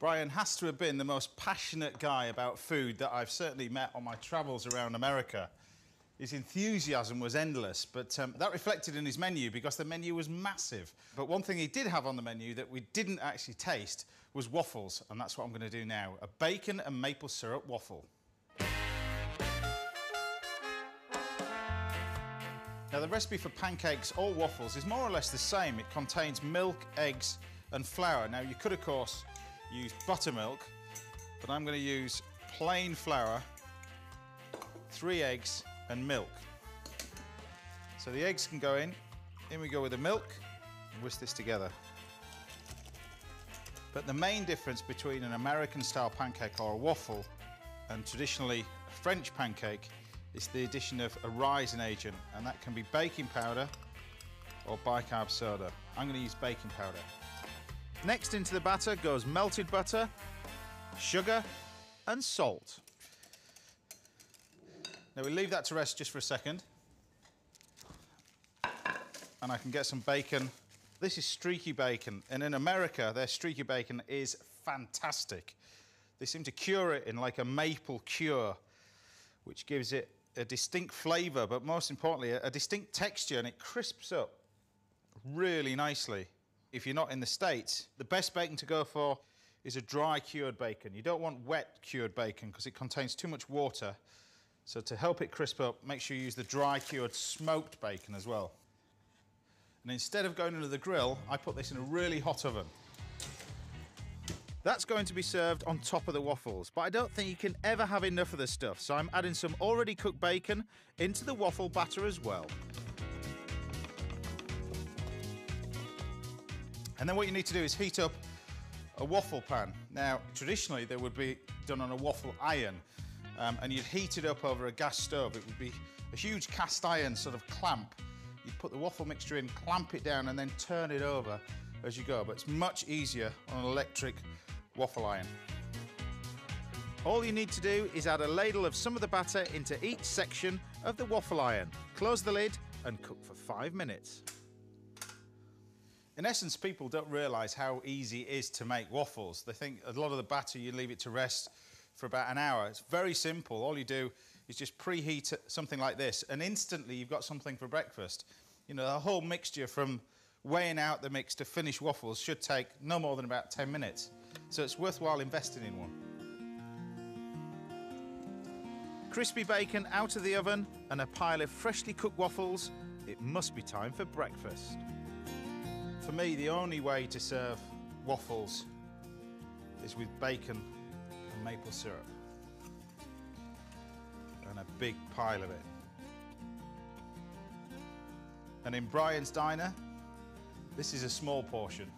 Brian has to have been the most passionate guy about food that I've certainly met on my travels around America. His enthusiasm was endless, but that reflected in his menu because the menu was massive. But one thing he did have on the menu that we didn't actually taste was waffles, and that's what I'm going to do now. A bacon and maple syrup waffle. Now, the recipe for pancakes or waffles is more or less the same. It contains milk, eggs and flour. Now, you could, of course, use buttermilk, but I'm going to use plain flour, 3 eggs and milk. So the eggs can go in we go with the milk, and whisk this together. But the main difference between an American-style pancake or a waffle and traditionally a French pancake is the addition of a rising agent, and that can be baking powder or bicarb soda. I'm going to use baking powder. Next into the batter goes melted butter, sugar and salt. Now we leave that to rest just for a second. And I can get some bacon. This is streaky bacon, and in America their streaky bacon is fantastic. They seem to cure it in like a maple cure, which gives it a distinct flavour, but most importantly a distinct texture, and it crisps up really nicely. If you're not in the States, the best bacon to go for is a dry cured bacon. You don't want wet cured bacon because it contains too much water. So to help it crisp up, make sure you use the dry cured smoked bacon as well. And instead of going into the grill, I put this in a really hot oven. That's going to be served on top of the waffles, but I don't think you can ever have enough of this stuff, so I'm adding some already cooked bacon into the waffle batter as well. And then what you need to do is heat up a waffle pan. Now, traditionally, they would be done on a waffle iron, and you'd heat it up over a gas stove. It would be a huge cast iron sort of clamp. You'd put the waffle mixture in, clamp it down, and then turn it over as you go. But it's much easier on an electric waffle iron. All you need to do is add a ladle of some of the batter into each section of the waffle iron. Close the lid and cook for 5 minutes. In essence, people don't realise how easy it is to make waffles. They think a lot of the batter, you leave it to rest for about an hour. It's very simple. All you do is just preheat something like this, and instantly you've got something for breakfast. You know, the whole mixture from weighing out the mix to finish waffles should take no more than about 10 minutes. So it's worthwhile investing in one. Crispy bacon out of the oven and a pile of freshly cooked waffles. It must be time for breakfast. For me, the only way to serve waffles is with bacon and maple syrup. And a big pile of it. And in Brian's Diner, this is a small portion.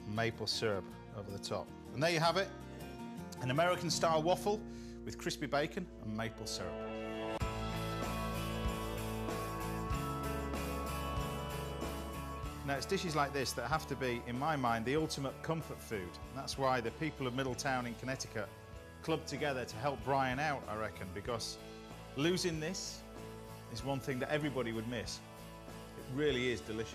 Maple syrup over the top. And there you have it, an American-style waffle with crispy bacon and maple syrup. Now, it's dishes like this that have to be, in my mind, the ultimate comfort food. And that's why the people of Middletown in Connecticut clubbed together to help Brian out, I reckon, because losing this is one thing that everybody would miss. It really is delicious.